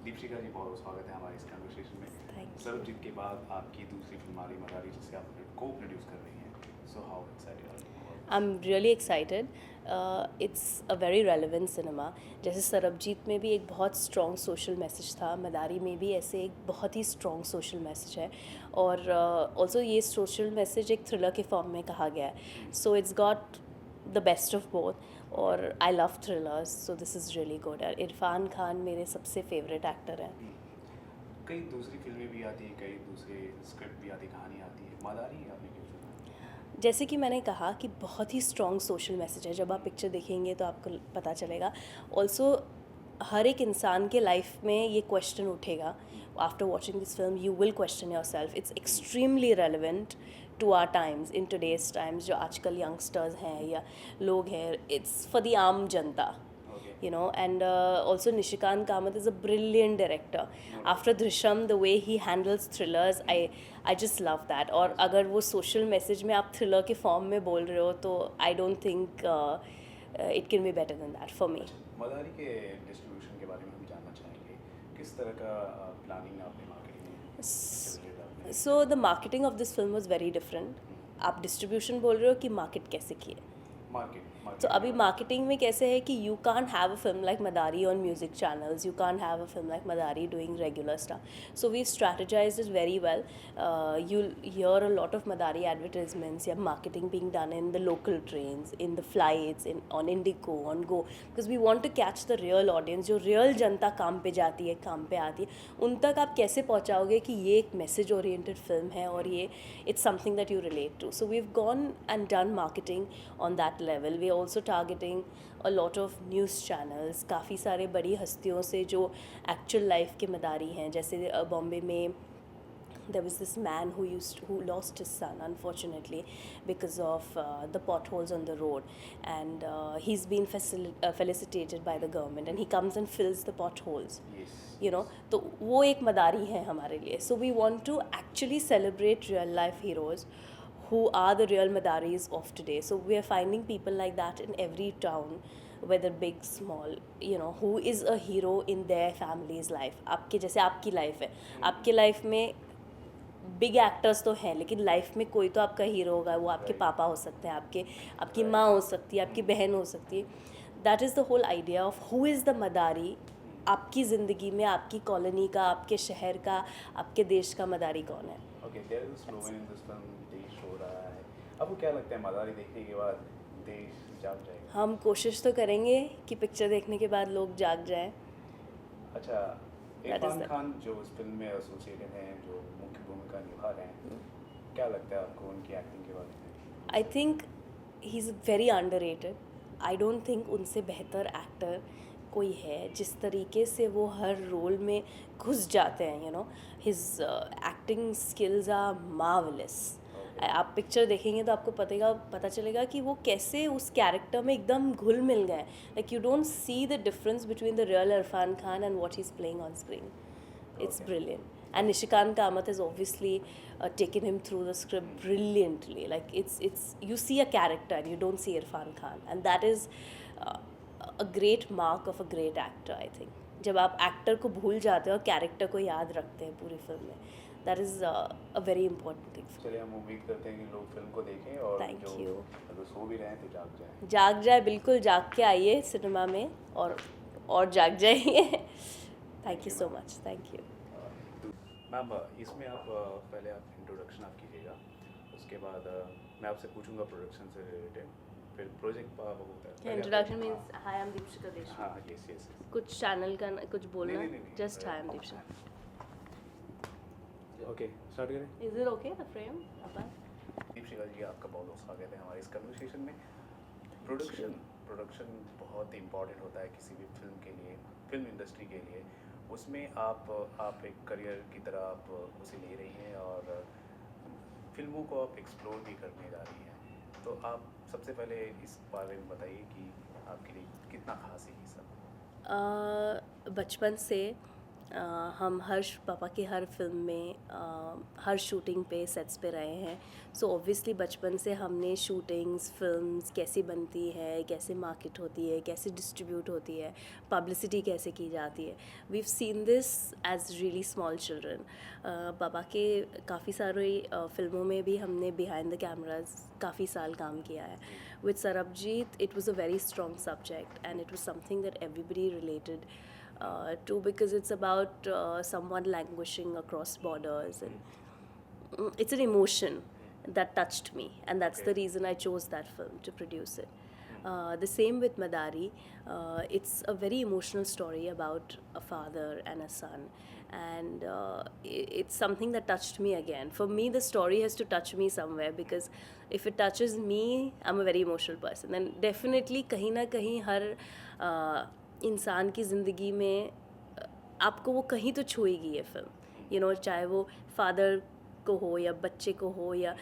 दीपशिका जी, बहुत बहुत स्वागत है हमारे इस कन्वर्सेशन में। Thank you. सरबजीत के बाद आपकी दूसरी फिल्म आरी मदारी, जिसे आप को प्रोड्यूस कर रही हैं। So how excited are you about this? I'm really excited. It's a very relevant cinema. जैसे सरबजीत में भी एक बहुत स्ट्रॉन्ग सोशल मैसेज था, मदारी में भी ऐसे एक बहुत ही स्ट्रॉन्ग सोशल मैसेज है, और ऑल्सो ये सोशल मैसेज एक थ्रिलर के फॉर्म में कहा गया है. So it's got the best of both, और I love thrillers, so this is really good. Irfan Khan मेरे सबसे फेवरेट एक्टर हैं. कई दूसरी फिल्में भी आती हैं, कई दूसरे स्क्रिप्ट भी आती, कहानी आती है। मदारी आपने क्यों चुना? जैसे कि मैंने कहा कि बहुत ही स्ट्रॉन्ग सोशल मैसेज है. जब आप पिक्चर देखेंगे तो आपको पता चलेगा. ऑल्सो हर एक इंसान के लाइफ में ये क्वेश्चन उठेगा. After watching this film you will question yourself. It's extremely relevant to our times, in today's times, जो आजकल यंगस्टर्स हैं या लोग हैं. इट्स फॉर द आम जनता, okay, you know. And also Nishikant Kamath is a brilliant director. After Drishyam, the way he handles thrillers, I just love that. और अगर वो social message में आप thriller के form में बोल रहे हो तो I don't think it can be better than that for me. मदारी के डिस्ट्रीब्यूशन के बारे में हम जानना चाहेंगे। किस तरह का प्लानिंग आपने, मार्केटिंग में चल आपने? So the marketing of this film was very different. आप distribution बोल रहे हो कि market कैसे किए? मार्केट तो अभी मार्केटिंग में कैसे है कि you can have a film like Madaari on music channels, you can have a film like Madaari doing regular stuff. So we strategise is very well. You hear a lot of Madaari advertisements या marketing being done in the local trains, in the flights, in on IndiGo, on Go, because we want to catch the real audience. जो real जनता काम पे जाती है, काम पे आती है, उन तक आप कैसे पहुंचाओगे कि ये एक मैसेज ओरिएंटेड फिल्म है और ये it's something that you relate to. So we have gone and done marketing on that level. We are also targeting a lot of news channels. काफ़ी सारे बड़ी हस्तियों से जो actual life के मदारी हैं. जैसे बॉम्बे में there was this man who lost his son unfortunately because of the potholes on the road, and he's been felicitated by the government, and he comes and fills the potholes, yes, you know. तो वो एक मदारी है हमारे लिए. So we want to actually celebrate real life heroes who are the real Madaris of today. So we are finding people like that in every town, whether big, small, you know, who is a hero in their family's life. आपके जैसे आपकी life है, आपके life में big actors तो हैं, लेकिन life में कोई तो आपका हीरो होगा. वो आपके Right. पापा हो सकते हैं, आपकी माँ हो सकती है, आपकी बहन हो सकती है. That is the whole idea of who is the Madaari. आपकी ज़िंदगी में आपकी कॉलोनी का, आपके शहर का, आपके देश का मदारी कौन है? Okay, there is slogan in this film, देश हो रहा है। आपको क्या लगता है, मदारी देखने के बाद देश जाग जाएगा? हम कोशिश तो करेंगे कि पिक्चर देखने के बाद लोग जाग जाएं. अच्छा, That is Irfan the- Khan जो इस फिल्म में एसोसिएटेड हैं, जो मुख्य भूमिका निभा रहे हैं, क्या लगता है आपको उनकी एक्टिंग के बारे में? I think he is very underrated. I don't think उनसे बेहतर एक्टर कोई है. जिस तरीके से वो हर रोल में घुस जाते हैं, you know, his acting skills are marvellous. Okay. आप पिक्चर देखेंगे तो आपको पता चलेगा कि वो कैसे उस कैरेक्टर में एकदम घुल मिल गए. Like you don't see the difference between the real Irfan Khan and what he is playing on screen. It's Okay. brilliant. And Nishikant Kamath has obviously taken him through the script brilliantly. Like it's you see a character and you don't see Irfan Khan, and that is uh, a great mark of a great actor, I think. जब आप actor को भूल जाते हो और character को याद रखते हैं पूरी फिल्म में, that is a very important thing. चलिए, हम उम्मीद करते हैं कि लोग फिल्म को देखें और Thank जो you. अगर सो भी रहे हैं तो जाग जाएं। जाग जाए, बिल्कुल जाग के आइए सिनेमा में, और जाग जाइए. Thank you so much. Thank you. Ma'am, इसमें आप पहले आप इंट्रोडक्शन आप कीजिएगा, उसके बाद मैं आपसे पूछूंगा प्रोडक्शन से रिलेटेड, फिर प्रोजेक्ट होता है पहले इंट्रोडक्शन आप- means hi, I am Deepshika Deshmukh. हाँ, यस यस। कुछ चैनल का कुछ बोलना, नहीं, just hi, I am Deepshika. Okay, start करें। Is it okay the frame अपन? दीपशिका जी, आपका बहुत बहुत स्वागत है हमारे इस कन्वर्सेशन में। प्रोडक्शन बहुत इम्पॉर्टेंट होता है किसी भी फिल्म के लिए, फिल्म इंडस्ट्री के लिए। उसमें आप एक करियर की तरह आप उसे ले रही हैं और फिल्मों को आप एक्सप्लोर भी करने जा रही हैं। तो आप सबसे पहले इस बारे में बताइए कि आपके लिए कितना खास है ये सब। बचपन से हम पापा के हर फिल्म में हर शूटिंग पे सेट्स पे रहे हैं. सो ऑब्वियसली बचपन से हमने शूटिंग्स फिल्म्स कैसी बनती है, कैसे मार्केट होती है, कैसे डिस्ट्रीब्यूट होती है, पब्लिसिटी कैसे की जाती है, we seen this as really small children. पापा के काफ़ी सारी फिल्मों में भी हमने बिहाइंड द कैमराज काफ़ी साल काम किया है. With Sarabjit it was a very strong subject and it was something that everybody related to, because it's about someone languishing across borders, and it's an emotion that touched me, and that's the Okay. reason I chose that film to produce it. The same with Madari. It's a very emotional story about a father and a son, and it's something that touched me again. For me, the story has to touch me somewhere, because if it touches me, I'm a very emotional person, and definitely कहीं ना कहीं हर इंसान की ज़िंदगी में आपको वो कहीं तो छुएगी ये फिल्म. यू नो, चाहे वो फादर को हो या बच्चे को हो, या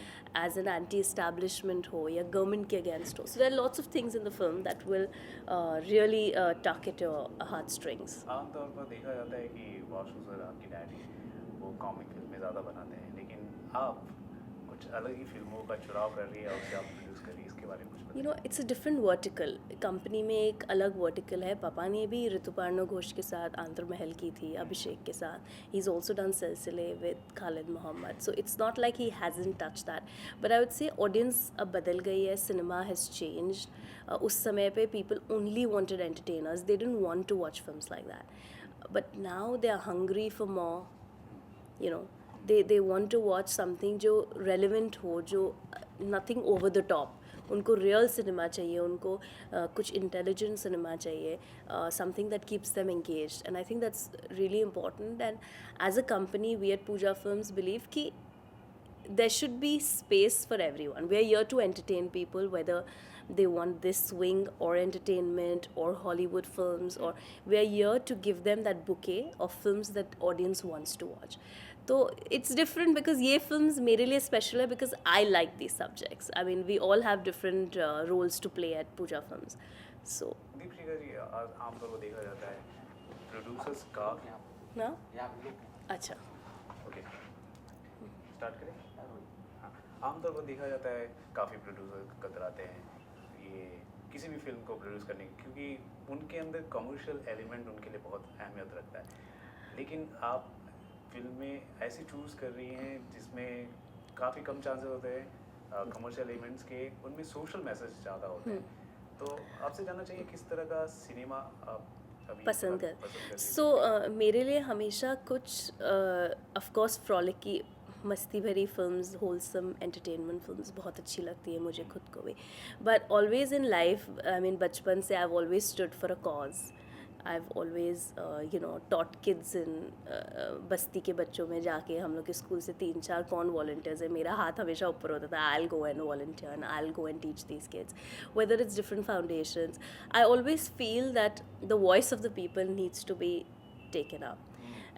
एज एन एंटी इस्टेब्लिशमेंट हो, या गवर्नमेंट के अगेंस्ट हो. So there are lots of things in the film that will really tug at your heart strings. आमतौर पर देखा जाता है कि वासु सर आपकी डैडी वो कॉमिक फिल्में ज़्यादा बनाते हैं, लेकिन आप कुछ अलग ही फिल्मों का चुनाव कर रही है और उसे आप प्रोड्यूस कर रही है. इसके बारे में कुछ you know, it's a different vertical. Company में एक अलग वर्टिकल है. पापा ने भी ऋतुपर्णो घोष के साथ आंतर महल की थी, अभिषेक के साथ. He is also done Silsiilay with Khalid Mohamed. So it's not like he hasn't touch that. But I would say audience अब बदल गई है. Cinema has changed. उस समय पे people only wanted entertainers. They didn't want to watch films like that. But now they are hungry for more. You know, they want to watch something जो relevant हो, जो nothing over the top. उनको real cinema चाहिए, उनको कुछ intelligent cinema चाहिए, something that keeps them engaged. And I think that's really important. And as a company we at Pooja films believe कि there should be space for everyone. We are here to entertain people, whether they want this swing or entertainment or Hollywood films, or we are here to give them that bouquet of films that audience wants to watch. So it's different because ये films मेरे लिए special है because I like these subjects. I mean, we all have different roles to play at Pooja Films. So Deepshikha जी, आमतौर पर देखा जाता है producers का ना अच्छा ओके स्टार्ट करें. हाँ, आमतौर पर देखा जाता है काफ़ी प्रोड्यूसर कतराते हैं ये किसी भी फिल्म को प्रोड्यूस करने की, क्योंकि उनके अंदर कमर्शियल एलिमेंट उनके लिए बहुत अहमियत रखता है. लेकिन आप फिल्में ऐसी चूज़ कर रही हैं जिसमें काफ़ी कम चांसेस होते हैं कमर्शियल एलिमेंट्स के, उनमें सोशल मैसेज ज़्यादा होते हैं. तो आपसे जानना चाहिए किस तरह का सिनेमा आप अभी पसंद कर. रही हैं? सो मेरे लिए हमेशा कुछ ऑफ कोर्स फ्रॉलिक की मस्ती भरी फिल्म्स, होलसम एंटरटेनमेंट फिल्म्स बहुत अच्छी लगती है मुझे खुद को भी. But always in life, I mean बचपन से I have always stood for a cause. I have always you know taught kids in बस्ती के बच्चों में जाके हम लोग के स्कूल से 3-4 कौन वॉल्टियर्स है, मेरा हाथ हमेशा ऊपर होता था. I will go and volunteer and I will go and teach these kids, whether it's different foundations. I always feel that the voice of the people needs to be taken up,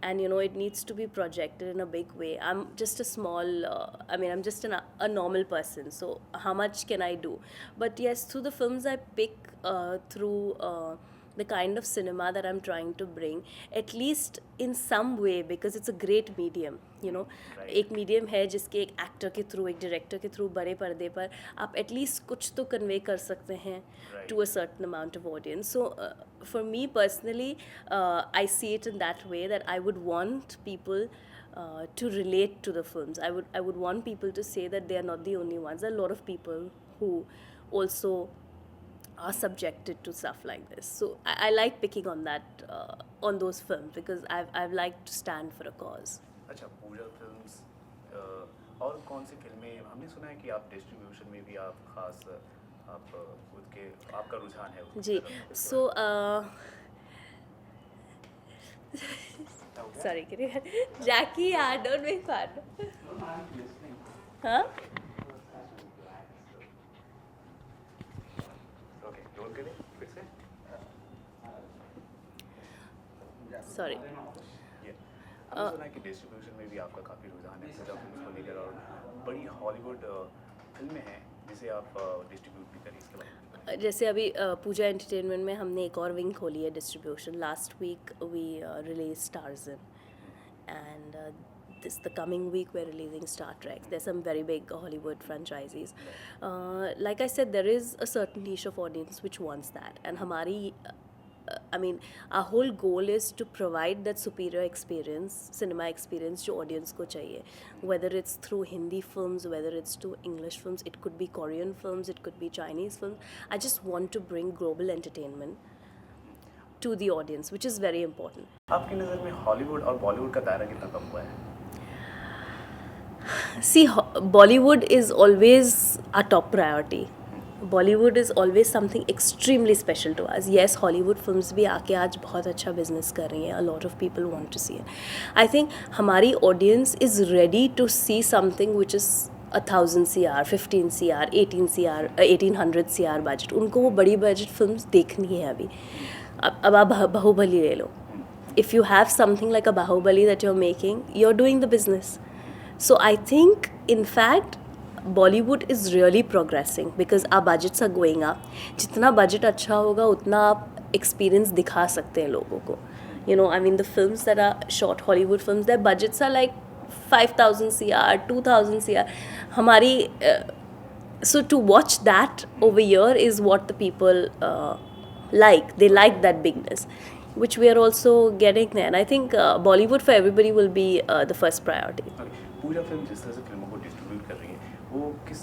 and you know it needs to be projected in a big way. I'm just a small I'm just a normal person, so how much can I do? But yes, through the films I pick, through the kind of cinema that I'm trying to bring, at least in some way, because it's a great medium, you know. Right. एक medium है जिसके एक actor के through, एक director के through बड़े पर्दे पर आप एटलीस्ट कुछ तो कन्वे कर सकते हैं Right. to a certain amount of audience. So for me personally, I see it in that way, that I would want people to relate to the films. I would want people to say that they are not the only ones. There are a lot of people who also are subjected to stuff like this. So I like picking on that, on those films, because I've liked to stand for a cause. अच्छा, पूजा films और कौन सी फिल्में, हमने सुना है कि आप distribution में भी आप खास आप खुद के आपका रुझान है उसकी जी. तरफ. इसके So बारे sorry, can you Jackie, yeah, don't make fun. Huh? में ओके रोल करें फिर से. Sorry. ये हमने सुना है कि डिस्ट्रीब्यूशन में भी आपका काफ़ी रुझान है पूजा फिल्म्स को लेकर, और बड़ी हॉलीवुड फिल्में हैं जिसे आप डिस्ट्रीब्यूट भी करें. इसके बारे में जैसे अभी पूजा एंटरटेनमेंट में हमने एक और विंग खोली है distribution. Last week we release Tarzan, and this the coming week we're releasing Star Trek. There's some very big Hollywood franchises. Like I said, there is a certain niche of audience which wants that, and hamari I mean, our whole goal is to provide that superior experience, cinema experience जो audience को चाहिए. Whether it's through Hindi films, whether it's through English films, it could be Korean films, it could be Chinese films. I just want to bring global entertainment to the audience, which is very important. आपकी नज़र में Hollywood और बॉलीवुड का दायरा कितना कम हुआ है? See, Bollywood is always our top priority. Bollywood is always something extremely special to us. Yes, Hollywood films भी आके आज बहुत अच्छा business कर रही हैं. A lot of people want to see it. I think हमारी audience is ready to see something which is 1,000 CR, 15 CR, 18 CR, 1800 CR budget. उनको वो बड़ी budget films देखनी है अभी. अब आप बाहुबली ले लो. If you have something like a Bahubali that you're making, you're doing the business. So I think, in fact, Bollywood is really progressing because our budgets are going up. जितना budget अच्छा होगा उतना आप experience दिखा सकते हैं लोगों को. You know, I mean, the films that are short Hollywood films, their budgets are like 5,000 CR, 2,000 CR. हमारी so to watch that over here is what the people like. They like that bigness, which we are also getting there. And I think Bollywood for everybody will be the first priority. Pooja film जिस तरह से फिल्मों को distribute कर रही है वो किस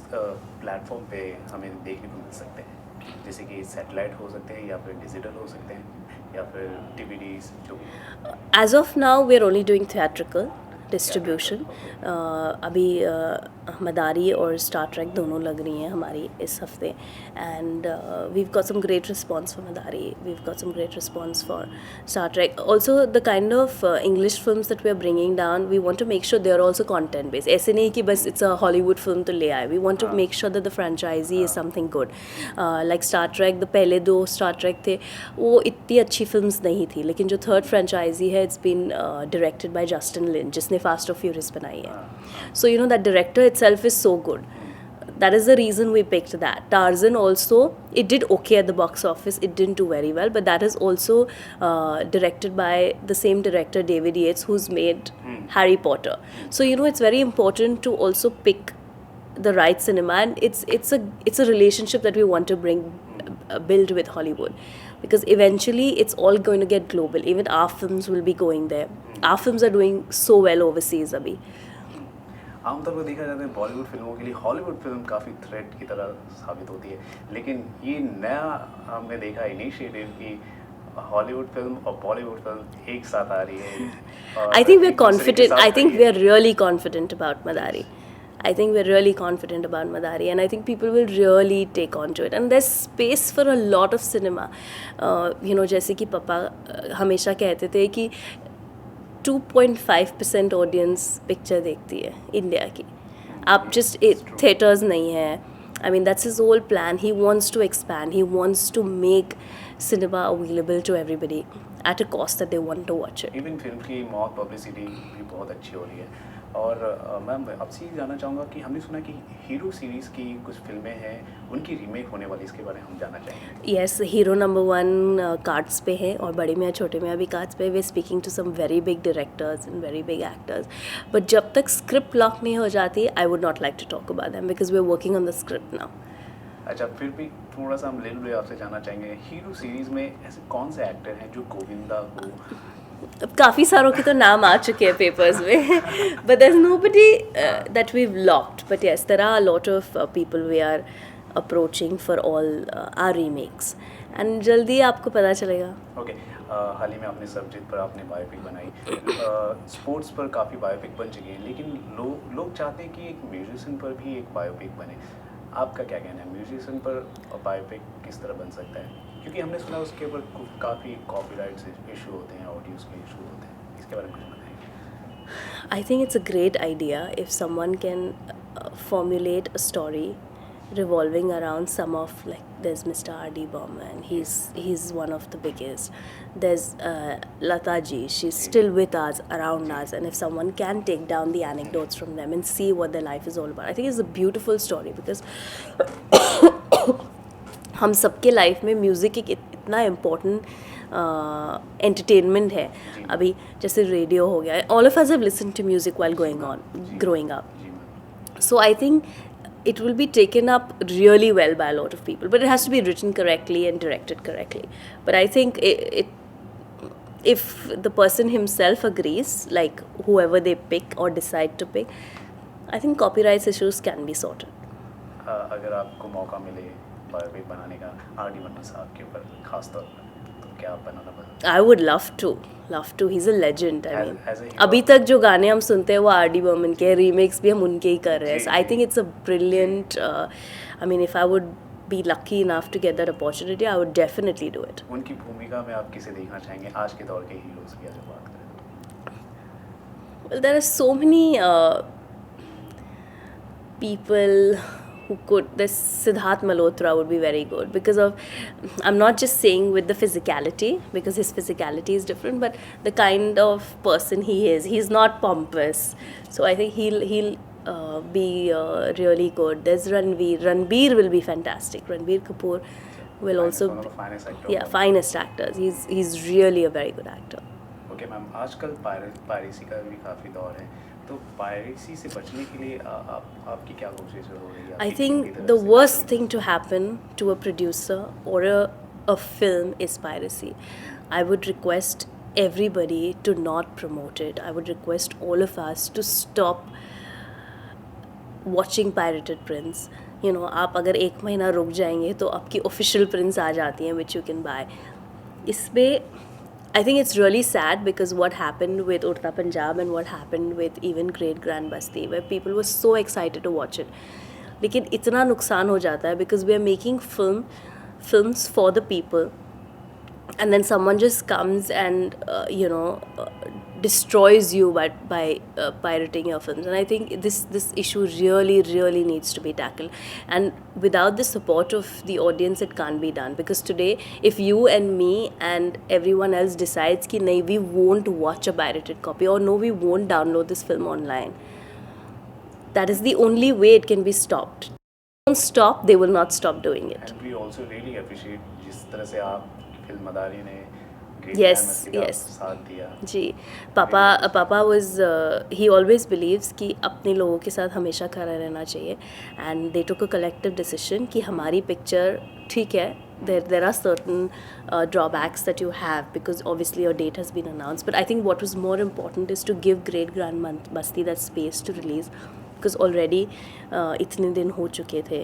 प्लेटफॉर्म पे हमें देखने को मिल सकते हैं? जैसे कि सैटेलाइट हो सकते हैं या फिर डिजिटल हो सकते हैं या फिर DVDs जो भी. As of now, we're only doing theatrical distribution. अभी मदारी और स्टार ट्रैक दोनों लग रही हैं हमारी इस हफ्ते, and we've got some great response for Madari. We've got some great response for Star Trek. Also, the kind of English films that we are bringing down, we want to make sure they are also content based. ऐसे नहीं कि बस it's a Hollywood film तो ले आए. We want to make sure that the franchisee is something good. Like Star Trek, the पहले 2 Star Trek थे वो इतनी अच्छी films नहीं थी, लेकिन जो third franchisee है, it's been directed by Justin Lin जिसने Fast and Furious बनाई है. So you know that director itself is so good. That is the reason we picked that. Tarzan also, it did okay at the box office. It didn't do very well, but that is also directed by the same director, David Yates, who's made Harry Potter. So you know it's very important to also pick the right cinema, and it's a relationship that we want to build with Hollywood, because eventually it's all going to get global. Even our films will be going there. Our films are doing so well overseas abhi. आमतौर पर देखा जाता है बॉलीवुड फिल्मों के लिए Hollywood film काफ़ी threat की तरह साबित होती है, लेकिन ये नया हमने देखा इनिशिएटिव कि हॉलीवुड फिल्म और बॉलीवुड फिल्म एक साथ आ रही है. I think we're confident. I think we're really confident about Madari. I think we're really confident about Madari, and I think people will really take on to it. And there's space for a lot of cinema. You know, जैसे कि पापा हमेशा कहते थे कि 2.5% audience picture देखती है India की. आप जस्ट थिएटर्स नहीं है. I mean, that's his whole plan. He wants to expand. He wants to make cinema available to everybody at a cost that they want to watch it. Even film की मौत publicity भी बहुत अच्छी हो रही है. और मैम आपसे ये जानना चाहूँगा कि हमने सुना कि हीरो सीरीज़ की कुछ फिल्में हैं उनकी रीमेक होने वाली, इसके बारे में हम जानना चाहेंगे. Yes, हीरो नंबर 1 कार्ड्स पे है और बड़े मियाँ छोटे मियाँ भी कार्ड्स पे. We speaking to some very big directors and very big actors, but जब तक स्क्रिप्ट लॉक नहीं हो जाती I would not like to talk about them because we are working on the script now. अच्छा, फिर भी थोड़ा सा हम लिटिल आपसे जानना चाहेंगे हीरो सीरीज़ में ऐसे कौन से एक्टर हैं जो गोविंदा हो? अब काफ़ी सारों के तो नाम आ चुके हैं पेपर्स में, but there is nobody that we have locked, but yes there are a lot of people we are approaching for all our remakes, and जल्दी आपको पता चलेगा. ओके, हाल ही में आपने सरबजीत पर आपने बायोपिक बनाई. स्पोर्ट्स पर काफ़ी बायोपिक बन चुकी हैं, लेकिन लोग चाहते हैं कि एक म्यूजिशियन पर भी एक बायोपिक बने. आपका क्या कहना है, म्यूजिशियन पर बायोपिक किस तरह बन सकता है? क्योंकि हमने सुना उसके ऊपर काफ़ी कॉपीराइट्स इशू होते हैं, ऑडियोज़ के इशू होते हैं, इसके बारे में कुछ बताएंगे? I think it's a great idea if someone can formulate a story revolving around some of, like, there's Mr. R.D. Burman, he's one of the biggest. There's Lata ji, she's still with us, around us, and if someone can take down the anecdotes from them and see what their life is all about, I think it's a beautiful story because हम सबके life में music एक इतना important entertainment है. अभी जैसे radio हो गया, all of us have listen to music while going on growing up. जी ma'am. So I think it will be taken up really well by a lot of people, but it has to be written correctly and directed correctly. But I think if the person himself agrees, like whoever they pick or decide to pick, I think copyright issues can be sorted. अगर आपको मौका मिले biopic बनाने का R D Burman साहब के ऊपर खास तौर पर, तो क्या आप बनाना पसंद? I would love to. He's a legend. I mean, As a hip-hop- अभी तक जो गाने हम सुनते हैं वो R.D. बर्मन के, रीमेक्स भी हम उनके ही कर रहे हैं. जी, So I ji. think it's a brilliant. I mean, if I would be lucky enough to get that opportunity, I would definitely do it. उनकी भूमिका में आप किसे देखना चाहेंगे आज के दौर के हीरोज की अगर बात करें? Well, there are so many people who could. This Siddharth Malhotra would be very good because of. I'm not just saying with the physicality, because his physicality is different, but the kind of person he is. He's not pompous, so I think he'll be really good. There's Ranveer. Ranveer will be fantastic. Ranveer Kapoor will also. one of the finest actors. Yeah, finest actors. He's really a very good actor. Okay ma'am, आजकल piracy का भी काफ़ी दौर है, तो piracy से बचने के लिए आपकी क्या कोशिश हो रही है? I आपकी think टीम की the तरफ से worst क्या thing to happen to a producer or a film is piracy. I would request everybody to not promote it. I would request all of us to stop watching pirated prints. You know, आप अगर एक महीना रुक जाएंगे तो आपकी official prints आ जाती हैं which you can buy. इसमें I think it's really sad because what happened with Urta Punjab and what happened with even Great Grand Basti, where people were so excited to watch it. लेकिन इतना नुकसान हो जाता है because we are making films for the people, and then someone just comes and destroys you by pirating your films. And I think this issue really needs to be tackled, and without the support of the audience it can't be done. Because today if you and me and everyone else decides ki nahi, we won't watch a pirated copy, or no, we won't download this film online, that is the only way it can be stopped. Don't stop, they will not stop doing it. And we also really appreciate जिस तरह से आप film मदारी ने Yes, yes. साथ दिया. जी, पापा was he always believes कि अपने लोगों के साथ हमेशा खड़ा रहना चाहिए, and they took a collective decision कि हमारी picture ठीक है, there are certain drawbacks that you have because obviously your date has been announced, but I think what was more important is to give Great Grand Basti that space to release, because already इतने दिन हो चुके थे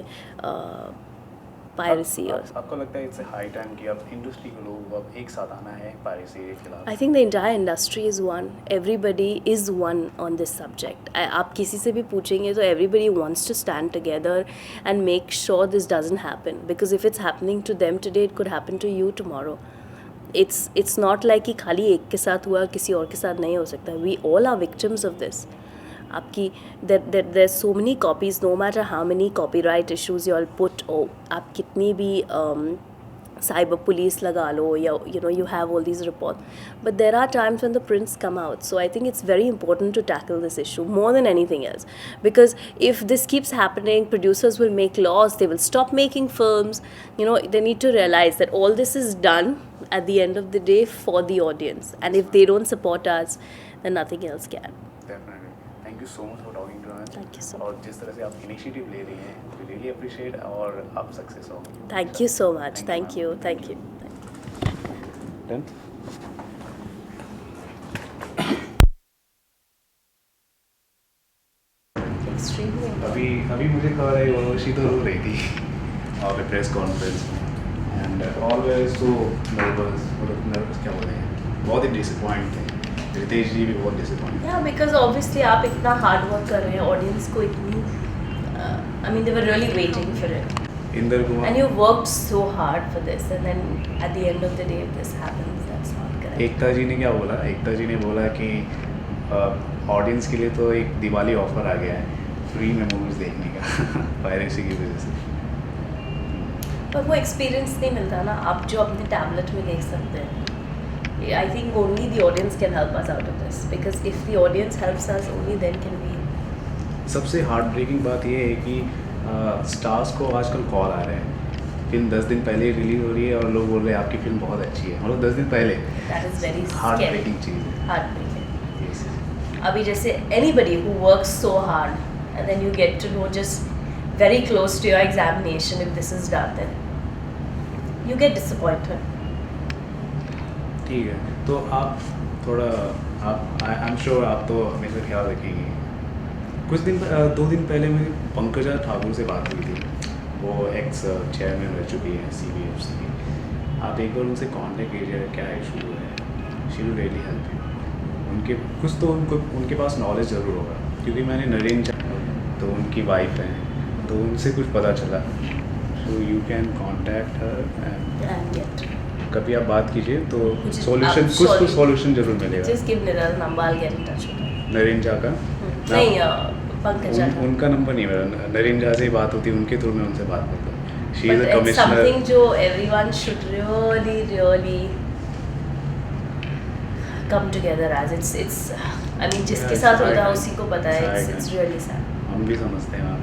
piracy. और आपको लगता है it's high time कि अब इंडस्ट्री के लोग अब एक साथ आना है पायरेसी के खिलाफ? I think the entire industry is one. Everybody is one on this subject. आप किसी से भी पूछेंगे तो everybody wants to stand together and make sure this doesn't happen. Because if it's happening to them today, it could happen to you tomorrow. It's not like कि खाली एक के साथ हुआ, किसी और के साथ नहीं हो सकता. We all are victims of this. आपकी there's so many copies, no matter how many copyright issues you all put, or आप कितनी भी cyber police लगा लो, या you have all these reports, but there are times when the prints come out. So I think it's very important to tackle this issue more than anything else, because if this keeps happening, producers will make laws, they will stop making films. They need to realize that all this is done at the end of the day for the audience, and if they don't support us, then nothing else can. Definitely. Thank you so much for talking to us. Thank you so और जिस तरह से आप initiative ले रही हैं, we really appreciate, और आप सक्सेस हो. Thank you so much. Thank you. Done? Extremely. अभी मुझे खबर है उर्वशी तो रो रही थी वहाँ पे प्रेस कॉन्फ्रेंस में, and all where so nervous क्या बोले हैं, बहुत ही डिसअपॉइंट थे. रितेश जी भी बहुत डिसअपॉइंट. Yeah, because obviously आप इतना hard work कर रहे हैं, audience को इतनी I mean they were really waiting for it, Inder Kumar. and you worked so hard for this, and then at the end of the day if this happens, that's not correct. एकता जी ने क्या बोला? एकता जी ने बोला कि ऑडियंस के लिए तो एक दिवाली ऑफर आ गया है फ्री में मूवीज़ देखने का पायरेसी की वजह से. पर वो एक्सपीरियंस नहीं मिलता ना आप जो अपने टैबलेट में देख सकते हैं. I think only the audience can help us out of this, because if the audience helps us, only then can we. सबसे हार्ट ब्रेकिंग बात ये है कि स्टार्स को आजकल कॉल आ रहे हैं फिल्म 10 दिन पहले रिलीज हो रही है और लोग बोल रहे हैं आपकी फिल्म बहुत अच्छी है, मतलब 10 दिन पहले। That is very heart scary. Breaking चीज़ है। Heartbreaking. Yes. अभी जैसे anybody who works so hard and then you get to know just very close to your examination if this is done, then you get disappointed. ठीक है, तो आप थोड़ा आप आई एम श्योर आप तो हमेशा ख्याल रखेंगे। कुछ दिन 2 दिन पहले मेरी पंकजा ठाकुर से बात हुई थी, वो एक्स चेयरमैन रह चुकी है CBFC की। आप एक बार उनसे कांटेक्ट कीजिए, क्या इशू है, she will really help you. उनके कुछ तो उनके पास नॉलेज ज़रूर होगा, क्योंकि मैंने नरेंद्र तो उनकी वाइफ हैं, तो उनसे कुछ पता चला। तो you can contact her and And yet, कभी आप बात कीजिए तो Which is सॉल्यूशन कुछ तो absolutely- सॉल्यूशन जरूर मिलेगा। just give Niral number, I'll get in touch with her. Narendra Jha का नहीं पंकजा का. उनका नंबर नहीं मेरा, नरेंद्र झा से ही बात होती है, उनके थ्रू मैं उनसे बात करता हूँ। She is But a it's commissioner. something जो everyone should really come together as. It's I mean जिसके Yeah, साथ it's होता है hard. उसी को पता है. It's It's hard. really sad. हम भी समझते हैं मैम,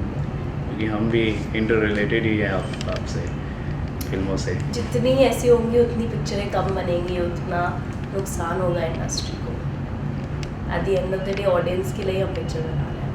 क्योंकि हम भी इंटर रिलेटेड ही है आपसे फिल्मों से। जितनी ऐसी होंगी उतनी पिक्चरें कम बनेंगी, उतना नुकसान होगा इंडस्ट्री को. At the end of the day audience के लिए हम पिक्चर बना रहे हैं.